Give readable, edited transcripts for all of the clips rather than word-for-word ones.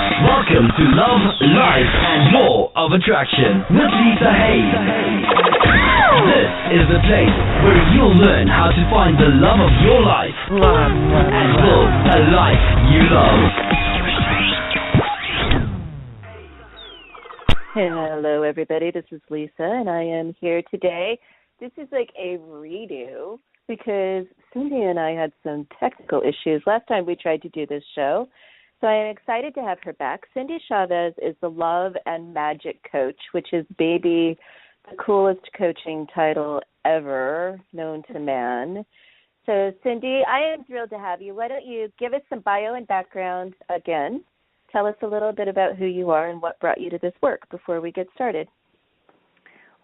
Welcome to Love, Life, and Law of Attraction with Lisa Hayes. This is the place where you'll learn how to find the love of your life and build a life you love. Hello, everybody. This is Lisa, and I am here today. This is like a redo because Cindy and I had some technical issues last time we tried to do this show. So I am excited to have her back. Cindie Chavez is the Love and Magic Coach, which is maybe the coolest coaching title ever known to man. So, Cindie, I am thrilled to have you. Why don't you give us some bio and background again? Tell us a little bit about who you are and what brought you to this work before we get started.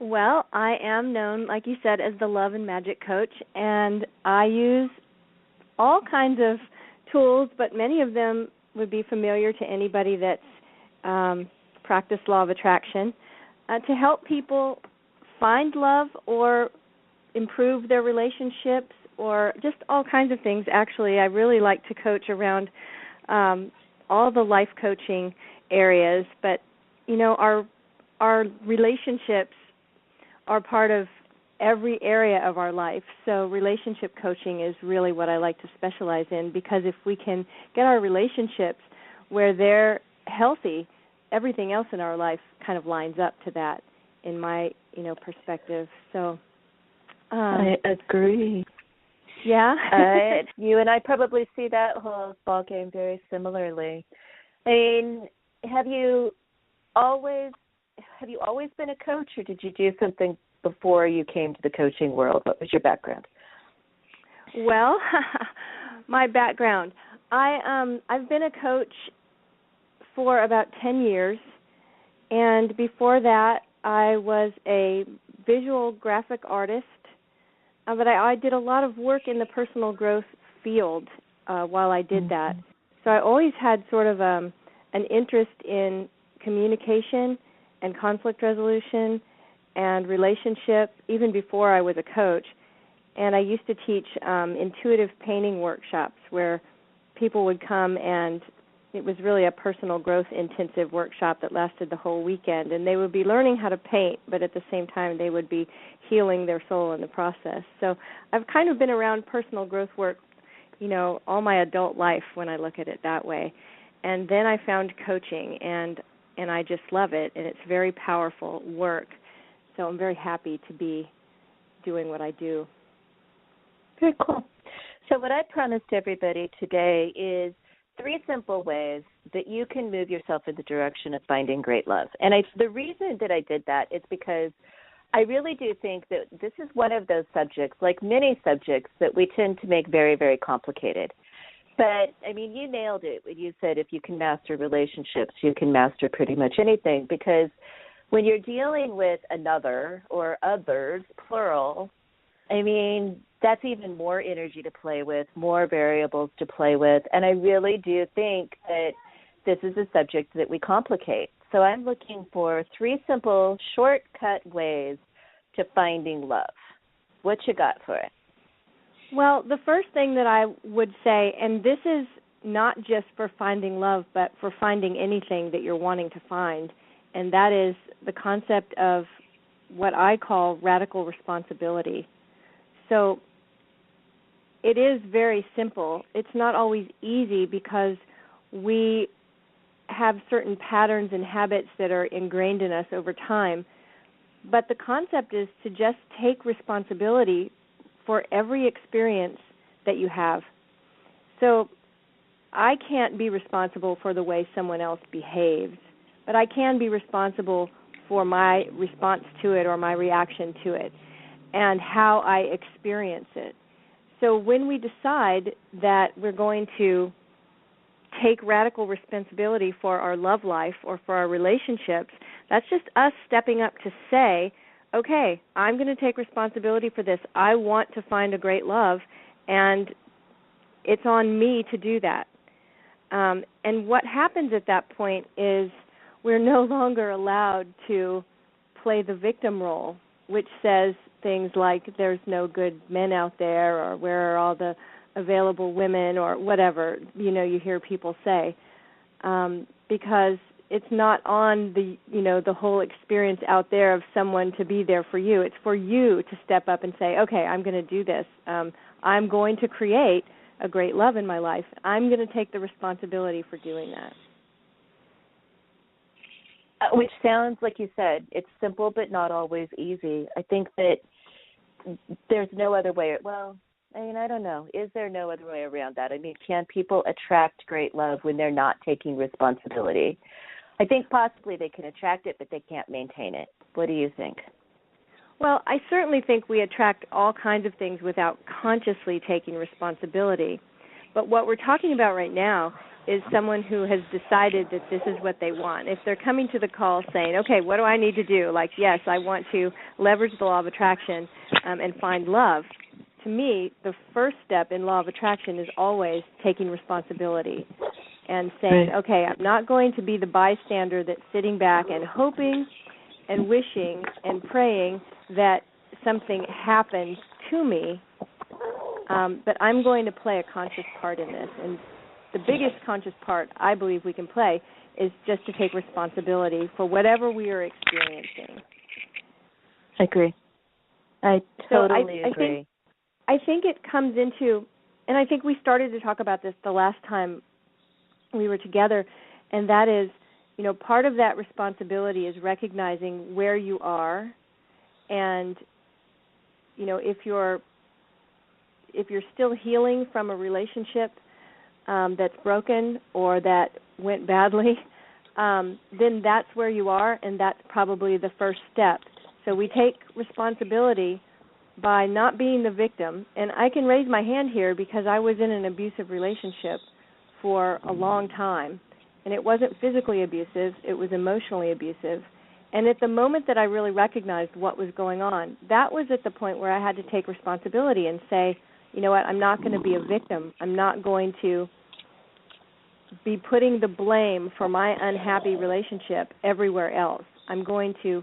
Well, I am known, like you said, as the Love and Magic Coach, and I use all kinds of tools, but many of them would be familiar to anybody that's practiced law of attraction, to help people find love or improve their relationships or just all kinds of things. Actually, I really like to coach around all the life coaching areas, but, you know, our relationships are part of every area of our life. So relationship coaching is really what I like to specialize in, because if we can get our relationships where they're healthy, everything else in our life kind of lines up to that in my, perspective. So I agree. Yeah. You and I probably see that whole ball game very similarly. I mean, have you always been a coach, or did you do something before you came to the coaching world? What was your background? Well, my background. I've been a coach for about 10 years, and before that I was a visual graphic artist, but I did a lot of work in the personal growth field while I did that. So I always had sort of an interest in communication and conflict resolution and relationship, even before I was a coach. And I used to teach intuitive painting workshops where people would come, and it was really a personal growth intensive workshop that lasted the whole weekend. And they would be learning how to paint, but at the same time they would be healing their soul in the process. So I've kind of been around personal growth work, all my adult life when I look at it that way. And then I found coaching, and I just love it, and it's very powerful work. So I'm very happy to be doing what I do. Very cool. So what I promised everybody today is 3 simple ways that you can move yourself in the direction of finding great love. And the reason that I did that is because I really do think that this is one of those subjects, like many subjects, that we tend to make very, very complicated. But, I mean, you nailed it when you said if you can master relationships, you can master pretty much anything, because when you're dealing with another or others, plural, I mean, that's even more energy to play with, more variables to play with, and I really do think that this is a subject that we complicate. So I'm looking for 3 simple, shortcut ways to finding love. What you got for it? Well, the first thing that I would say, and this is not just for finding love, but for finding anything that you're wanting to find, and that is the concept of what I call radical responsibility. So it is very simple. It's not always easy because we have certain patterns and habits that are ingrained in us over time, but the concept is to just take responsibility for every experience that you have. So I can't be responsible for the way someone else behaves, but I can be responsible for my response to it or my reaction to it and how I experience it. So when we decide that we're going to take radical responsibility for our love life or for our relationships, that's just us stepping up to say, okay, I'm going to take responsibility for this. I want to find a great love, and it's on me to do that. And what happens at that point is we're no longer allowed to play the victim role, which says things like there's no good men out there, or where are all the available women, or whatever, you hear people say. because it's not on the whole experience out there of someone to be there for you. It's for you to step up and say, okay, I'm going to do this. I'm going to create a great love in my life. I'm going to take the responsibility for doing that. Which sounds, like you said, it's simple but not always easy. I think that there's no other way. Well, I mean, I don't know. Is there no other way around that? I mean, can people attract great love when they're not taking responsibility? I think possibly they can attract it, but they can't maintain it. What do you think? Well, I certainly think we attract all kinds of things without consciously taking responsibility. But what we're talking about right now is someone who has decided that this is what they want. If they're coming to the call saying, okay, what do I need to do? Like, yes, I want to leverage the law of attraction and find love. To me, the first step in law of attraction is always taking responsibility and saying, okay, I'm not going to be the bystander that's sitting back and hoping and wishing and praying that something happens to me, but I'm going to play a conscious part in this. And the biggest conscious part I believe we can play is just to take responsibility for whatever we are experiencing. I agree. I totally agree. I think it comes into, and I think we started to talk about this the last time we were together, and that is, part of that responsibility is recognizing where you are, and, if you're still healing from a relationship that's broken or that went badly, then that's where you are, and that's probably the first step. So we take responsibility by not being the victim. And I can raise my hand here because I was in an abusive relationship for a long time. And it wasn't physically abusive, it was emotionally abusive. And at the moment that I really recognized what was going on, that was at the point where I had to take responsibility and say, you know what, I'm not going to be a victim. I'm not going to be putting the blame for my unhappy relationship everywhere else. I'm going to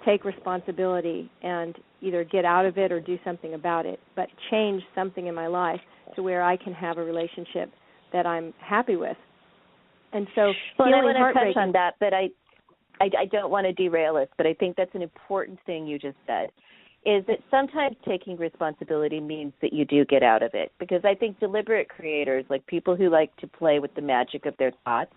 take responsibility and either get out of it or do something about it, but change something in my life to where I can have a relationship that I'm happy with. And so, well, I want to touch on that, but I don't want to derail us, but I think that's an important thing you just said, is that sometimes taking responsibility means that you do get out of it. Because I think deliberate creators, like people who like to play with the magic of their thoughts,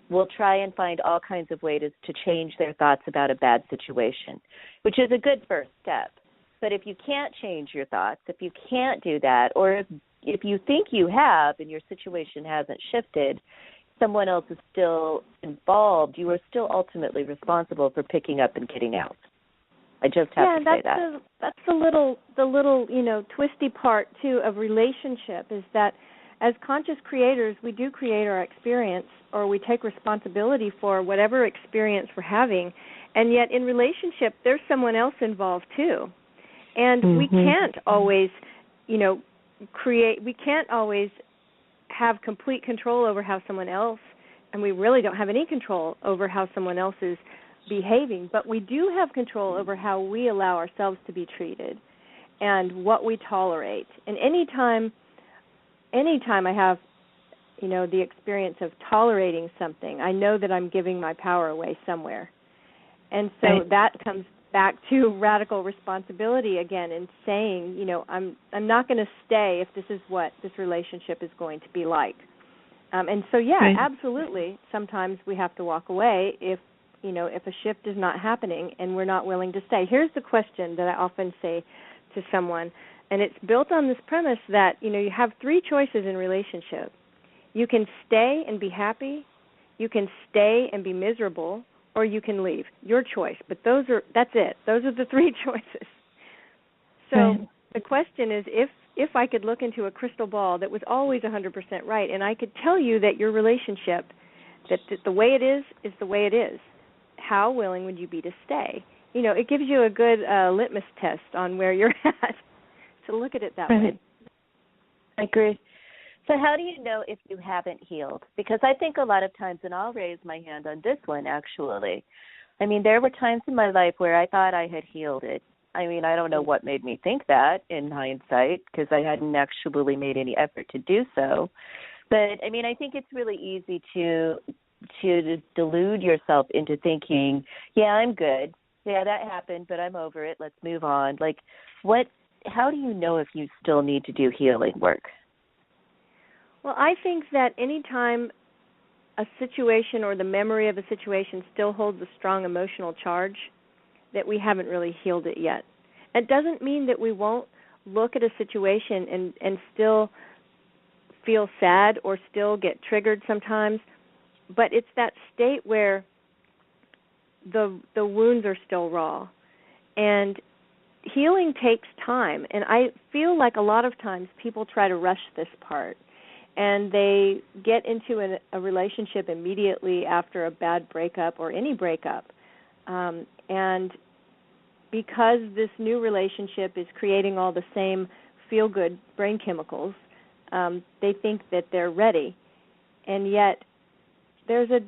will try and find all kinds of ways to change their thoughts about a bad situation, which is a good first step. But if you can't change your thoughts, if you can't do that, or if you think you have and your situation hasn't shifted, someone else is still involved, you are still ultimately responsible for picking up and getting out. I just have to say that. That's the little twisty part too of relationship, is that as conscious creators, we do create our experience, or we take responsibility for whatever experience we're having, and yet in relationship there's someone else involved too. And we can't always, we can't always have complete control over how someone else, and we really don't have any control over how someone else is behaving, but we do have control over how we allow ourselves to be treated and what we tolerate. And anytime I have, the experience of tolerating something, I know that I'm giving my power away somewhere. And so that comes back to radical responsibility again, and saying, I'm not going to stay if this is what this relationship is going to be like. And so, absolutely, sometimes we have to walk away if a shift is not happening and we're not willing to stay. Here's the question that I often say to someone, and it's built on this premise that, you have three choices in relationship. You can stay and be happy, you can stay and be miserable, or you can leave. Your choice. But that's it. Those are the three choices. So the question is, if I could look into a crystal ball that was always 100% right, and I could tell you that your relationship, that the way it is the way it is, how willing would you be to stay? It gives you a good litmus test on where you're at. So look at it that way. I agree. So how do you know if you haven't healed? Because I think a lot of times, and I'll raise my hand on this one actually, I mean, there were times in my life where I thought I had healed it. I mean, I don't know what made me think that in hindsight, because I hadn't actually made any effort to do so. But, I mean, I think it's really easy to to delude yourself into thinking, yeah, I'm good. Yeah, that happened, but I'm over it. Let's move on. Like, how do you know if you still need to do healing work? Well, I think that anytime a situation or the memory of a situation still holds a strong emotional charge, that we haven't really healed it yet. It doesn't mean that we won't look at a situation and still feel sad or still get triggered sometimes, but it's that state where the wounds are still raw. And healing takes time, and I feel like a lot of times people try to rush this part, and they get into a relationship immediately after a bad breakup or any breakup. And because this new relationship is creating all the same feel-good brain chemicals, they think that they're ready. And yet there's a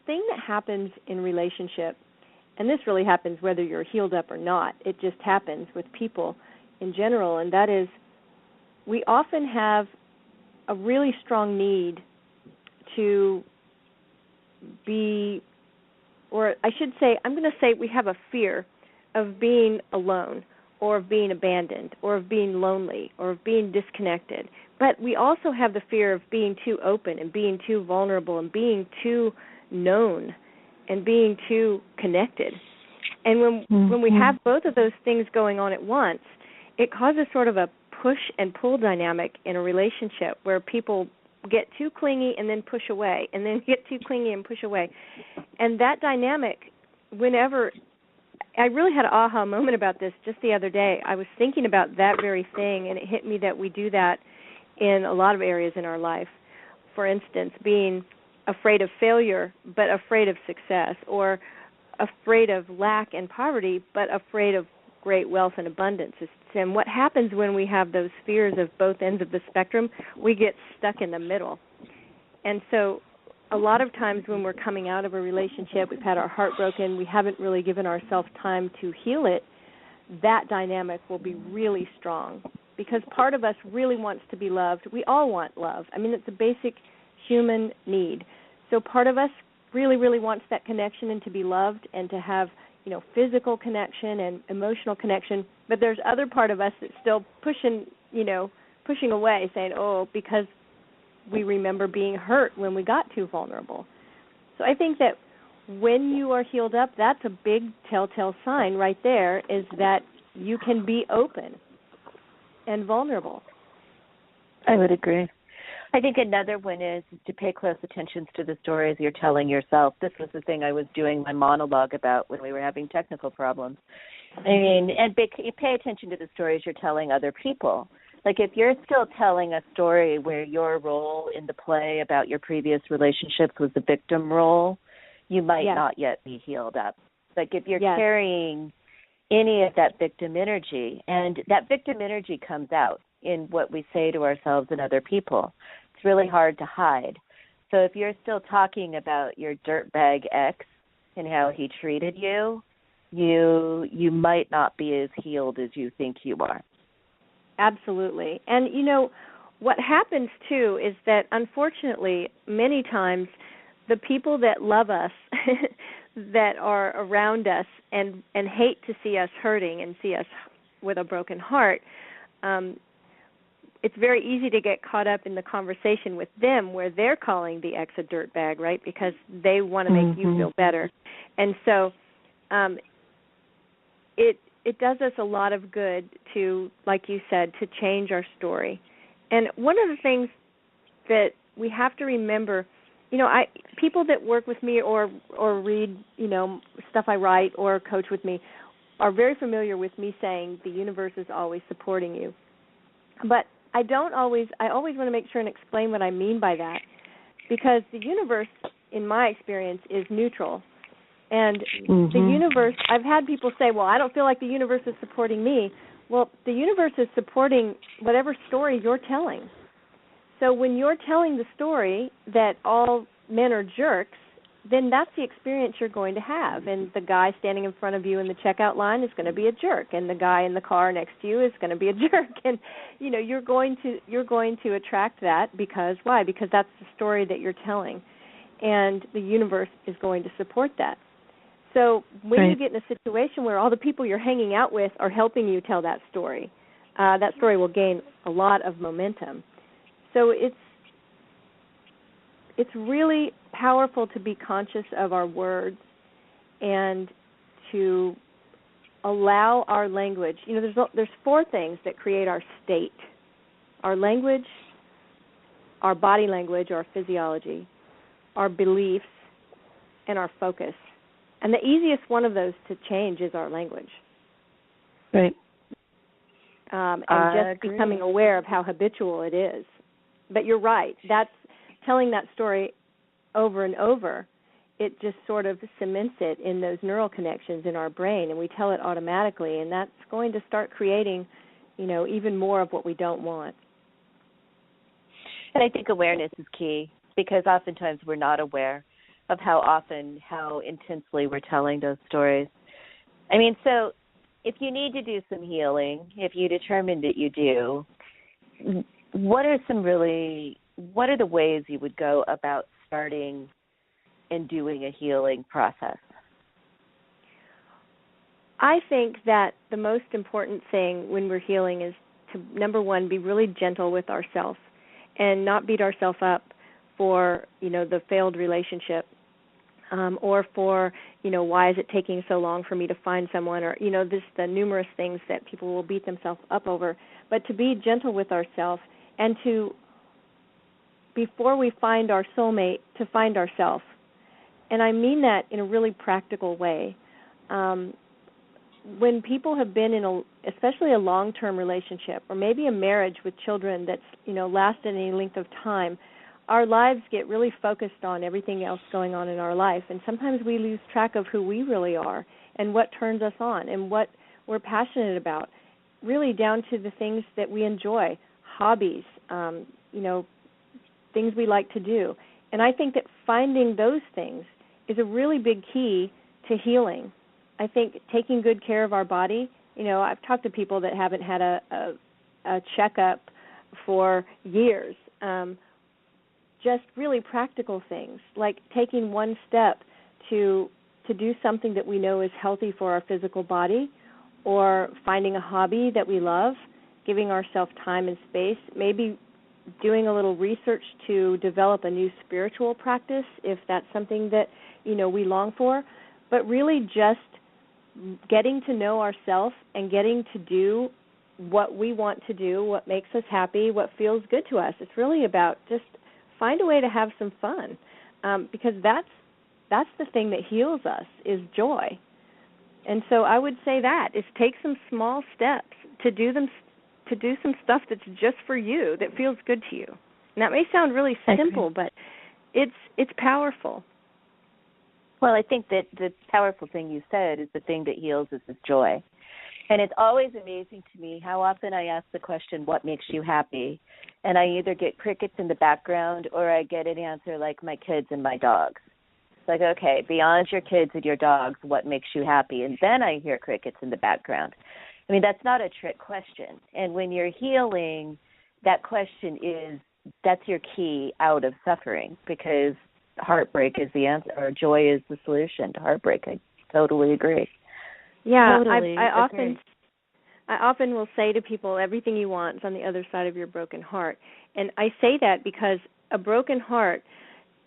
thing that happens in relationship, and this really happens whether you're healed up or not. It just happens with people in general, and that is we often have a really strong need to be, or I should say, I'm going to say we have a fear of being alone or of being abandoned or of being lonely or of being disconnected. But we also have the fear of being too open and being too vulnerable and being too known and being too connected. And when we have both of those things going on at once, it causes sort of a push and pull dynamic in a relationship where people get too clingy and then push away, and then get too clingy and push away. And that dynamic, whenever I really had an aha moment about this just the other day. I was thinking about that very thing, and it hit me that we do that in a lot of areas in our life. For instance, being afraid of failure but afraid of success, or afraid of lack and poverty but afraid of great wealth and abundance. And what happens when we have those fears of both ends of the spectrum, we get stuck in the middle. And so a lot of times when we're coming out of a relationship, we've had our heart broken, we haven't really given ourselves time to heal it, that dynamic will be really strong. Because part of us really wants to be loved. We all want love. I mean, it's a basic human need. So part of us really, really wants that connection and to be loved and to have, physical connection and emotional connection. But there's other part of us that's still pushing away, saying, because we remember being hurt when we got too vulnerable. So I think that when you are healed up, that's a big telltale sign right there, is that you can be open and vulnerable. I would agree. I think another one is to pay close attention to the stories you're telling yourself. This was the thing I was doing my monologue about when we were having technical problems. And pay attention to the stories you're telling other people. Like if you're still telling a story where your role in the play about your previous relationships was the victim role, you might not yet be healed up. Like if you're carrying any of that victim energy, and that victim energy comes out in what we say to ourselves and other people. It's really hard to hide. So if you're still talking about your dirtbag ex and how he treated you, you might not be as healed as you think you are. Absolutely. And, what happens, too, is that, unfortunately, many times the people that love us, that are around us and hate to see us hurting and see us with a broken heart, it's very easy to get caught up in the conversation with them where they're calling the ex a dirtbag, right, because they want to make you feel better. And so it does us a lot of good to, like you said, to change our story. And one of the things that we have to remember, people that work with me or read, stuff I write or coach with me are very familiar with me saying the universe is always supporting you. But I always want to make sure and explain what I mean by that, because the universe, in my experience, is neutral. And the universe, I've had people say, well, I don't feel like the universe is supporting me. Well, the universe is supporting whatever story you're telling. So when you're telling the story that all men are jerks, then that's the experience you're going to have. And the guy standing in front of you in the checkout line is going to be a jerk, and the guy in the car next to you is going to be a jerk. And you're going to attract that because why? Because that's the story that you're telling. and the universe is going to support that. So when you get in a situation where all the people you're hanging out with are helping you tell that story will gain a lot of momentum. So it's really powerful to be conscious of our words and to allow our language. You know, there's 4 things that create our state: our language, our body language, our physiology, our beliefs, and our focus. And the easiest one of those to change is our language. Right. And just becoming aware of how habitual it is. But you're right. That's telling that story over and over. It just sort of cements it in those neural connections in our brain, and we tell it automatically, and that's going to start creating, you know, even more of what we don't want. And I think awareness is key, because oftentimes we're not aware of how intensely we're telling those stories. I mean, so if you need to do some healing, if you determine that you do, what are the ways you would go about starting and doing a healing process? I think that the most important thing when we're healing is to, number one, be really gentle with ourselves and not beat ourselves up for, you know, the failed relationship, or for, you know, why is it taking so long for me to find someone, or, you know, the numerous things that people will beat themselves up over. But to be gentle with ourselves and to, before we find our soulmate, to find ourselves. And I mean that in a really practical way. When people have been in especially a long-term relationship, or maybe a marriage with children that's, you know, lasted any length of time, our lives get really focused on everything else going on in our life, and sometimes we lose track of who we really are and what turns us on and what we're passionate about, really down to the things that we enjoy, hobbies, you know, things we like to do. And I think that finding those things is a really big key to healing. I think taking good care of our body, you know, I've talked to people that haven't had a checkup for years, just really practical things, like taking one step to do something that we know is healthy for our physical body, or finding a hobby that we love, giving ourselves time and space, maybe doing a little research to develop a new spiritual practice if that's something that, you know, we long for, but really just getting to know ourselves and getting to do what we want to do, what makes us happy, what feels good to us. It's really about just find a way to have some fun, because that's the thing that heals us, is joy. And so I would say that is take some small steps to do some stuff that's just for you, that feels good to you. And that may sound really simple, but it's powerful. Well, I think that the powerful thing you said is the thing that heals us is joy. And it's always amazing to me how often I ask the question, what makes you happy? And I either get crickets in the background or I get an answer like my kids and my dogs. It's like, okay, beyond your kids and your dogs, what makes you happy? And then I hear crickets in the background. I mean, that's not a trick question. And when you're healing, that question that's your key out of suffering, because heartbreak is the answer, or joy is the solution to heartbreak. I totally agree. Yeah, totally I often will say to people, everything you want is on the other side of your broken heart. And I say that because a broken heart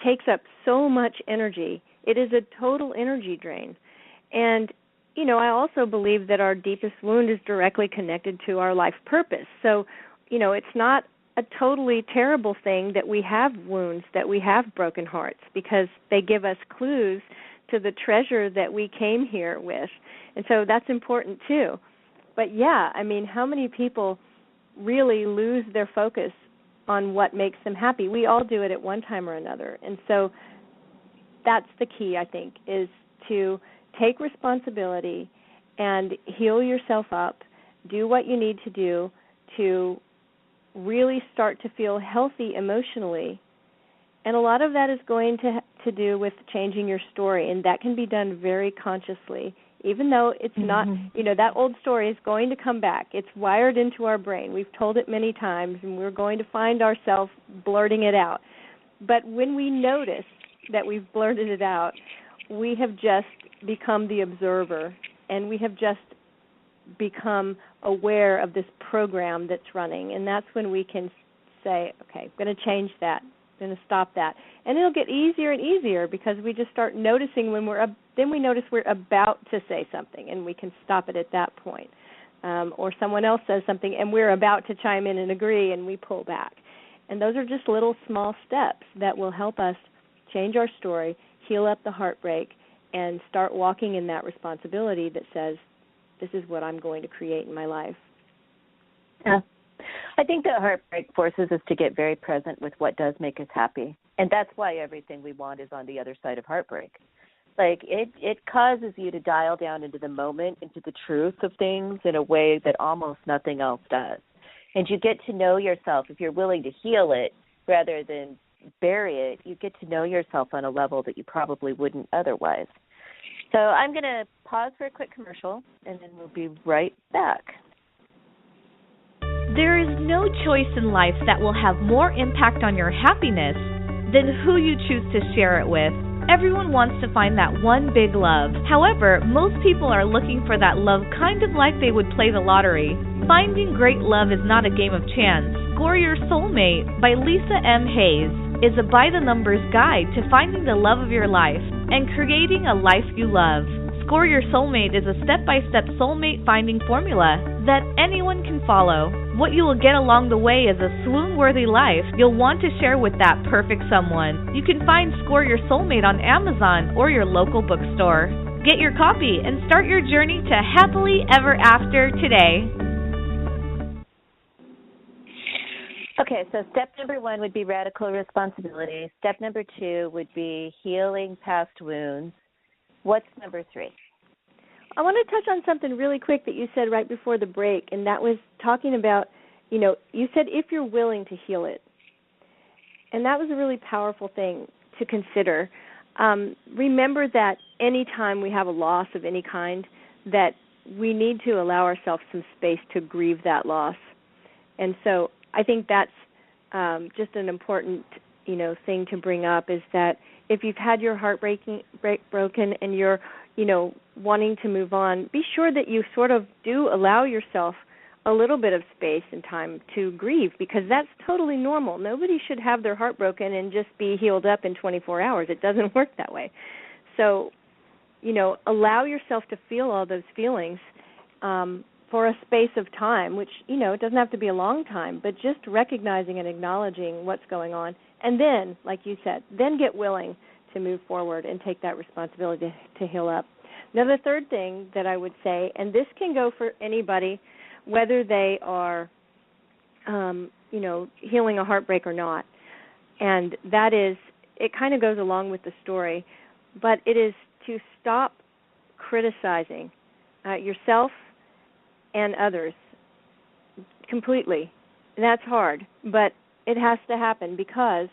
takes up so much energy. It is a total energy drain. And, you know, I also believe that our deepest wound is directly connected to our life purpose. So, you know, it's not a totally terrible thing that we have wounds, that we have broken hearts, because they give us clues to the treasure that we came here with. And so that's important too. But yeah, I mean, how many people really lose their focus on what makes them happy? We all do it at one time or another. And so that's the key, I think, is to take responsibility and heal yourself up, do what you need to do to really start to feel healthy emotionally. And a lot of that is going to do with changing your story, and that can be done very consciously, even though it's not, you know, that old story is going to come back. It's wired into our brain. We've told it many times, and we're going to find ourselves blurting it out. But when we notice that we've blurted it out, we have just become the observer, and we have just become aware of this program that's running. And that's when we can say, okay, I'm going to change that. I'm going to stop that. And it'll get easier and easier because we just start noticing when then we notice we're about to say something, and we can stop it at that point. Or someone else says something, and we're about to chime in and agree, and we pull back. And those are just little small steps that will help us change our story, heal up the heartbreak, and start walking in that responsibility that says, this is what I'm going to create in my life. Yeah. I think that heartbreak forces us to get very present with what does make us happy. And that's why everything we want is on the other side of heartbreak. Like, it causes you to dial down into the moment, into the truth of things in a way that almost nothing else does. And you get to know yourself. If you're willing to heal it rather than bury it, you get to know yourself on a level that you probably wouldn't otherwise. So I'm going to pause for a quick commercial, and then we'll be right back. There is no choice in life that will have more impact on your happiness than who you choose to share it with. Everyone wants to find that one big love. However, most people are looking for that love kind of like they would play the lottery. Finding great love is not a game of chance. Score Your Soulmate by Lisa M. Hayes is a by-the-numbers guide to finding the love of your life and creating a life you love. Score Your Soulmate is a step-by-step soulmate finding formula that anyone can follow. What you will get along the way is a swoon-worthy life you'll want to share with that perfect someone. You can find Score Your Soulmate on Amazon or your local bookstore. Get your copy and start your journey to happily ever after today. Okay, so step number 1 would be radical responsibility. Step number 2 would be healing past wounds. What's number 3? I want to touch on something really quick that you said right before the break, and that was talking about, you said if you're willing to heal it. And that was a really powerful thing to consider. Remember that any time we have a loss of any kind, that we need to allow ourselves some space to grieve that loss. And so I think that's just an important, thing to bring up, is that if you've had your heart broken and you're, wanting to move on, be sure that you sort of do allow yourself a little bit of space and time to grieve, because that's totally normal. Nobody should have their heart broken and just be healed up in 24 hours. It doesn't work that way. So, allow yourself to feel all those feelings for a space of time, which, it doesn't have to be a long time, but just recognizing and acknowledging what's going on. And then, like you said, then get willing to move forward and take that responsibility to heal up. Now, the third thing that I would say, and this can go for anybody, whether they are, healing a heartbreak or not, and that is, it kind of goes along with the story, but it is to stop criticizing yourself and others completely. That's hard, but it has to happen, because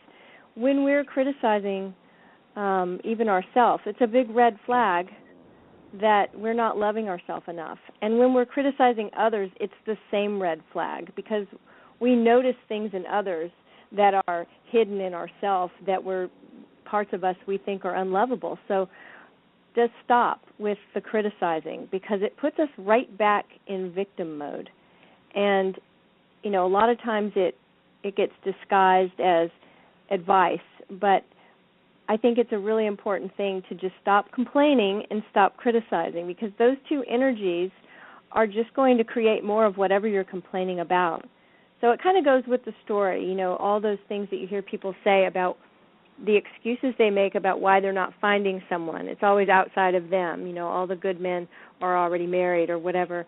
when we're criticizing even ourselves, it's a big red flag that we're not loving ourselves enough. And when we're criticizing others, it's the same red flag, because we notice things in others that are hidden in ourselves, that were parts of us we think are unlovable. So just stop with the criticizing, because it puts us right back in victim mode. And, a lot of times it gets disguised as advice, but I think it's a really important thing to just stop complaining and stop criticizing, because those two energies are just going to create more of whatever you're complaining about. So it kind of goes with the story, all those things that you hear people say about the excuses they make about why they're not finding someone. It's always outside of them. All the good men are already married or whatever.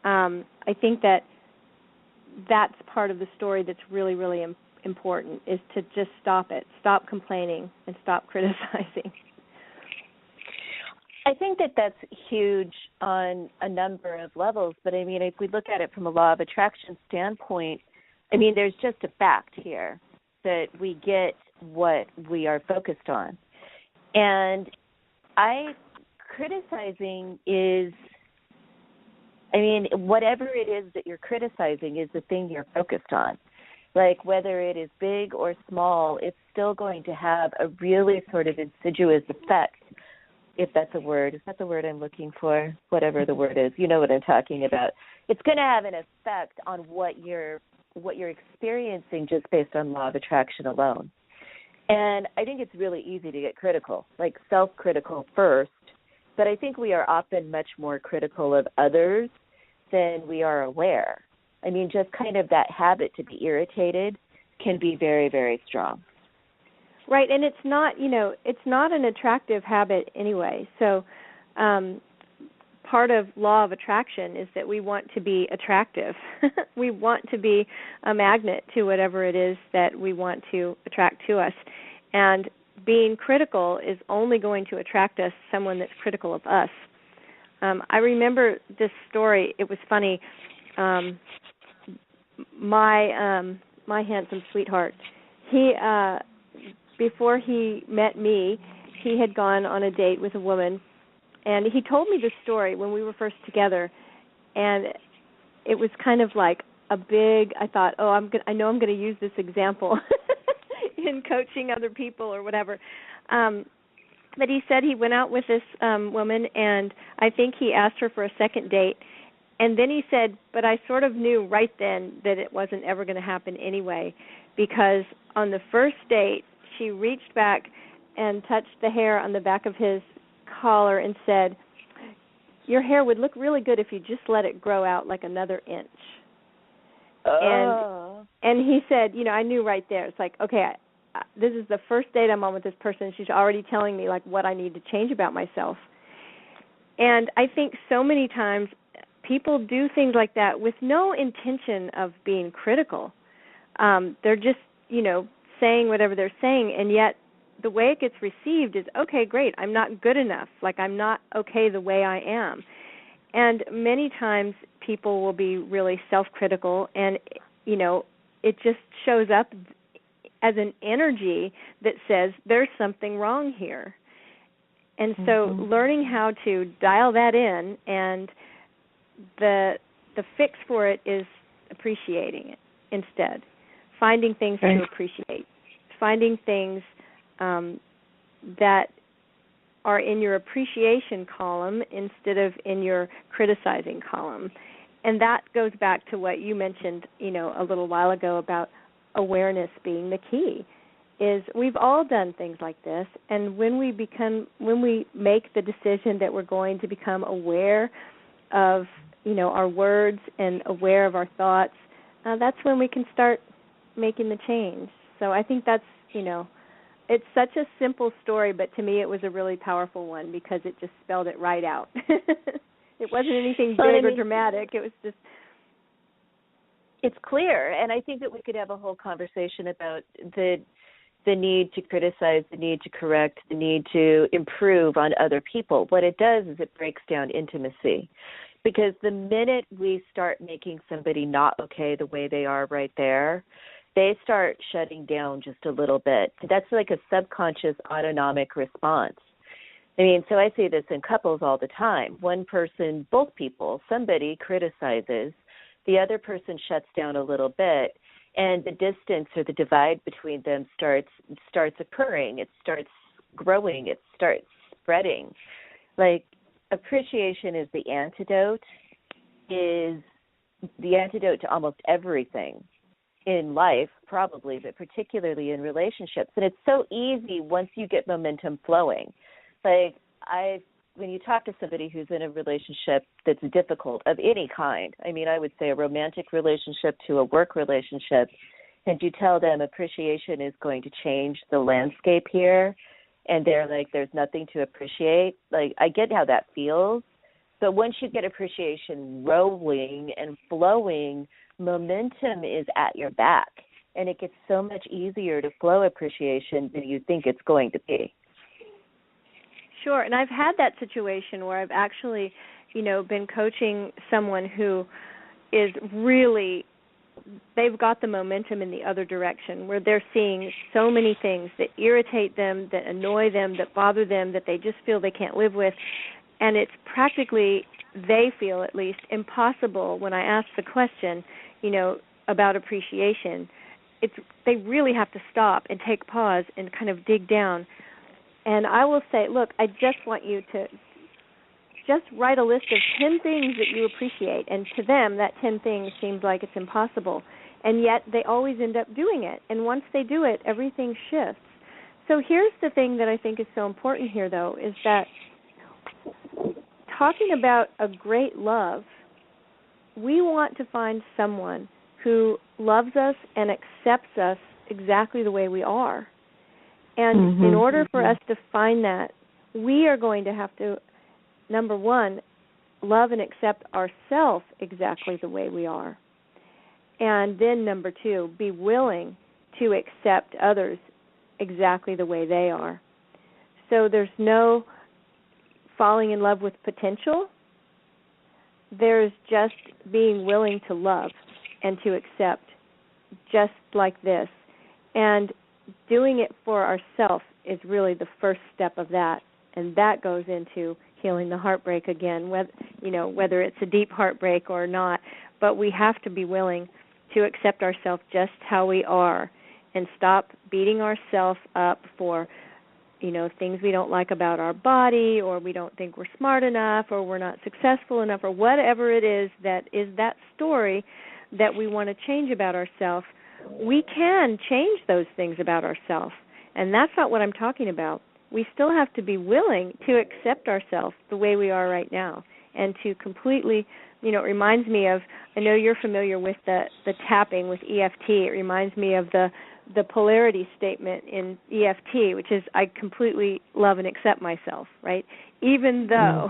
I think that's part of the story that's really, really important, is to just stop it. Stop complaining and stop criticizing. I think that that's huge on a number of levels, but if we look at it from a law of attraction standpoint, there's just a fact here that we get what we are focused on. And criticizing is, whatever it is that you're criticizing is the thing you're focused on. Like whether it is big or small, it's still going to have a really sort of insidious effect, if that's a word. Is that the word I'm looking for? Whatever the word is, you know what I'm talking about. It's going to have an effect on what you're experiencing just based on law of attraction alone. And I think it's really easy to get critical, like self-critical first, but I think we are often much more critical of others than we are aware. I mean, just kind of that habit to be irritated can be very, very strong. Right, and it's not, it's not an attractive habit anyway. So part of law of attraction is that we want to be attractive. We want to be a magnet to whatever it is that we want to attract to us. And being critical is only going to attract us someone that's critical of us. I remember this story. It was funny. My handsome sweetheart, he before he met me, he had gone on a date with a woman, and he told me this story when we were first together, and it was kind of like a big, I thought, I know I'm going to use this example in coaching other people or whatever. But he said he went out with this woman, and I think he asked her for a second date. And then he said, but I sort of knew right then that it wasn't ever going to happen anyway, because on the first date, she reached back and touched the hair on the back of his collar and said, your hair would look really good if you just let it grow out like another inch. Oh. And he said, I knew right there. It's like, okay, this is the first date I'm on with this person. She's already telling me like what I need to change about myself. And I think so many times people do things like that with no intention of being critical. They're just, saying whatever they're saying, and yet the way it gets received is, okay, great, I'm not good enough. Like I'm not okay the way I am. And many times people will be really self-critical, and, it just shows up as an energy that says there's something wrong here. And so learning how to dial that in, and the fix for it is appreciating it instead, finding things to appreciate, finding things that are in your appreciation column instead of in your criticizing column. And that goes back to what you mentioned, a little while ago about awareness being the key. Is we've all done things like this, and when we make the decision that we're going to become aware of, our words and aware of our thoughts, that's when we can start making the change. So I think that's, it's such a simple story, but to me it was a really powerful one because it just spelled it right out. It wasn't anything big or dramatic. It was just... It's clear, and I think that we could have a whole conversation about the need to criticize, the need to correct, the need to improve on other people. What it does is it breaks down intimacy. Because the minute we start making somebody not okay the way they are right there, they start shutting down just a little bit. That's like a subconscious autonomic response. I mean, so I see this in couples all the time. One person, both people, somebody criticizes, the other person shuts down a little bit, and the distance or the divide between them starts occurring. It starts growing. It starts spreading. Like, appreciation is the antidote to almost everything in life, probably, but particularly in relationships. And it's so easy once you get momentum flowing. Like, when you talk to somebody who's in a relationship that's difficult of any kind, I mean, I would say a romantic relationship to a work relationship, and you tell them appreciation is going to change the landscape here, and they're like, there's nothing to appreciate. Like, I get how that feels. But once you get appreciation rolling and flowing, momentum is at your back, and it gets so much easier to flow appreciation than you think it's going to be. Sure, and I've had that situation where I've actually, been coaching someone who is really, they've got the momentum in the other direction, where they're seeing so many things that irritate them, that annoy them, that bother them, that they just feel they can't live with. And it's practically, they feel at least, impossible when I ask the question, about appreciation. they really have to stop and take pause and kind of dig down. And I will say, look, I just want you to just write a list of 10 things that you appreciate. And to them, that 10 things seems like it's impossible. And yet they always end up doing it. And once they do it, everything shifts. So here's the thing that I think is so important here, though, is that talking about a great love, we want to find someone who loves us and accepts us exactly the way we are. And in order for us to find that, we are going to have to, number one, love and accept ourselves exactly the way we are. And then number two, be willing to accept others exactly the way they are. So there's no falling in love with potential. There's just being willing to love and to accept just like this. And doing it for ourselves is really the first step of that. And that goes into healing the heartbreak again, whether it's a deep heartbreak or not. But we have to be willing to accept ourselves just how we are and stop beating ourselves up for, things we don't like about our body, or we don't think we're smart enough, or we're not successful enough, or whatever it is that story that we want to change about ourselves. We can change those things about ourselves, and that's not what I'm talking about. We still have to be willing to accept ourselves the way we are right now, and to completely, it reminds me of, I know you're familiar with the tapping with EFT. It reminds me of the polarity statement in EFT, which is I completely love and accept myself, right? Even though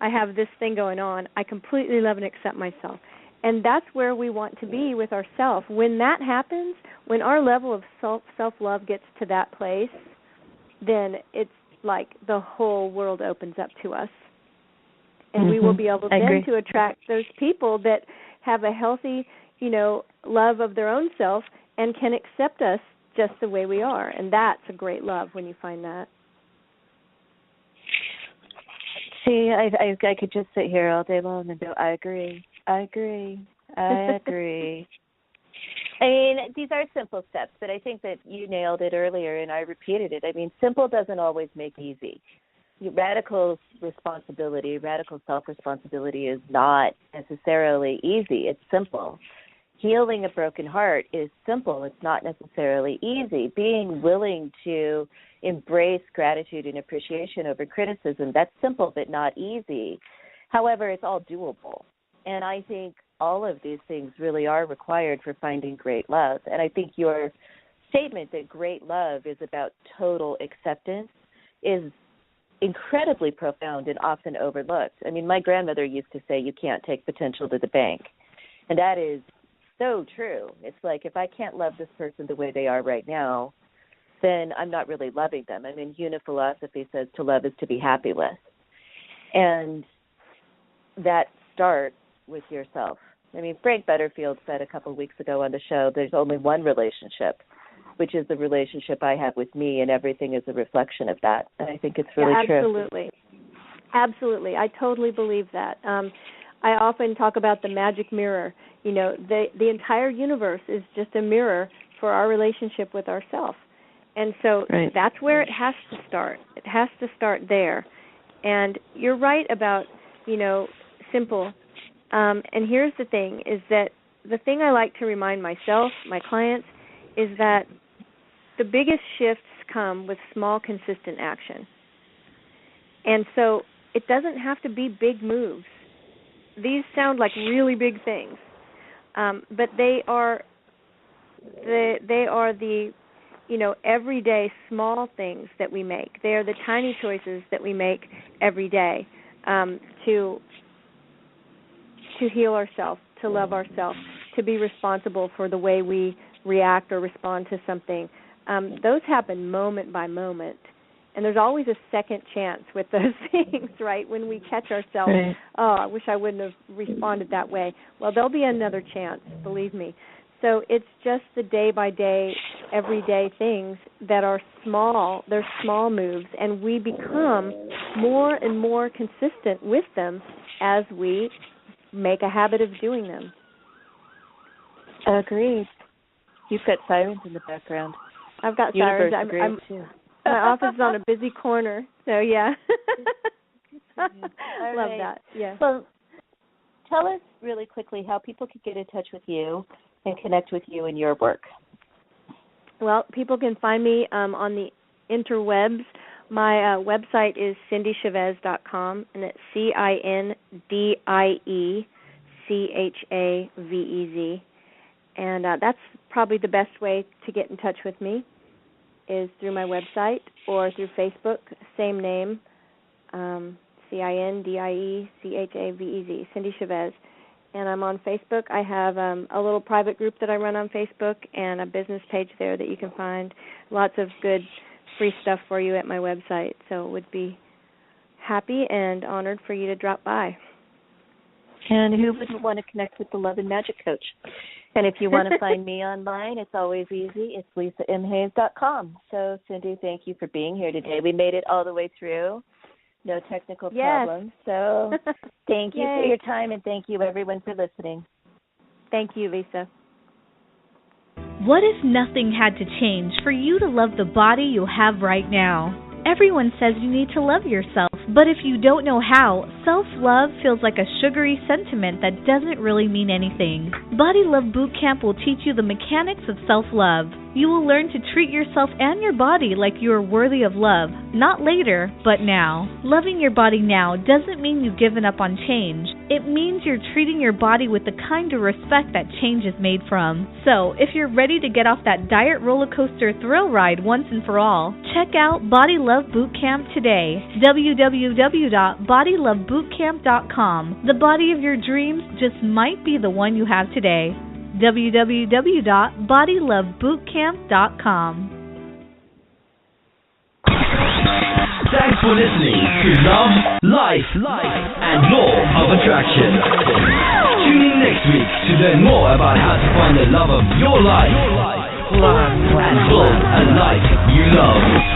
I have this thing going on, I completely love and accept myself. And that's where we want to be with ourselves. When that happens, when our level of self-love gets to that place, then it's like the whole world opens up to us. And we will be able then to attract those people that have a healthy, love of their own self and can accept us just the way we are. And that's a great love when you find that. See, I could just sit here all day long and go, I agree. I mean, these are simple steps, but I think that you nailed it earlier and I repeated it. I mean, simple doesn't always make easy. Radical self-responsibility is not necessarily easy. It's simple. Healing a broken heart is simple. It's not necessarily easy. Being willing to embrace gratitude and appreciation over criticism, that's simple but not easy. However, it's all doable. And I think all of these things really are required for finding great love. And I think your statement that great love is about total acceptance is incredibly profound and often overlooked. I mean, my grandmother used to say you can't take potential to the bank. And that is so true. It's like if I can't love this person the way they are right now, then I'm not really loving them. I mean, Una philosophy says to love is to be happy with. And that starts with yourself. I mean, Frank Butterfield said a couple of weeks ago on the show, there's only one relationship, which is the relationship I have with me, and everything is a reflection of that. And I think it's really true. Absolutely. I totally believe that. I often talk about the magic mirror. The entire universe is just a mirror for our relationship with ourselves. And so that's where it has to start. It has to start there. And you're right about, simple. And here's the thing, is that the thing I like to remind myself, my clients, is that the biggest shifts come with small, consistent action. And so it doesn't have to be big moves. These sound like really big things, but they are the everyday small things that we make. They are the tiny choices that we make every day to heal ourselves, to love ourselves, to be responsible for the way we react or respond to something. Those happen moment by moment. And there's always a second chance with those things, right? When we catch ourselves, I wish I wouldn't have responded that way. Well, there'll be another chance, believe me. So it's just the day-by-day, everyday things that are small. They're small moves, and we become more and more consistent with them as we make a habit of doing them. Agreed. You've got sirens in the background. I've got Universe sirens. agrees, too. My office is on a busy corner, so yeah. Love right. that. Yeah. Well, tell us really quickly how people can get in touch with you and connect with you and your work. Well, people can find me on the interwebs. My website is cindiechavez.com, and it's CindieChavez. And that's probably the best way to get in touch with me is through my website or through Facebook, same name, CindieChavez, Cindie Chavez. And I'm on Facebook. I have a little private group that I run on Facebook and a business page there that you can find lots of good free stuff for you at my website. So would be happy and honored for you to drop by. And who wouldn't want to connect with the Love and Magic Coach? And if you want to find me online, it's always easy. It's LisaMHayes.com. So, Cindie, thank you for being here today. We made it all the way through. No technical problems. So thank you for your time, and thank you, everyone, for listening. Thank you, Lisa. What if nothing had to change for you to love the body you have right now? Everyone says you need to love yourself, but if you don't know how, self-love feels like a sugary sentiment that doesn't really mean anything. Body Love Boot Camp will teach you the mechanics of self-love. You will learn to treat yourself and your body like you are worthy of love, not later, but now. Loving your body now doesn't mean you've given up on change. It means you're treating your body with the kind of respect that change is made from. So, if you're ready to get off that diet roller coaster thrill ride once and for all, check out Body Love Boot Camp today. www.bodylovebootcamp.com. The body of your dreams just might be the one you have today. www.bodylovebootcamp.com. Thanks for listening to Love, Life, and Law of Attraction. Tune in next week to learn more about how to find the love of your life and build a life you love.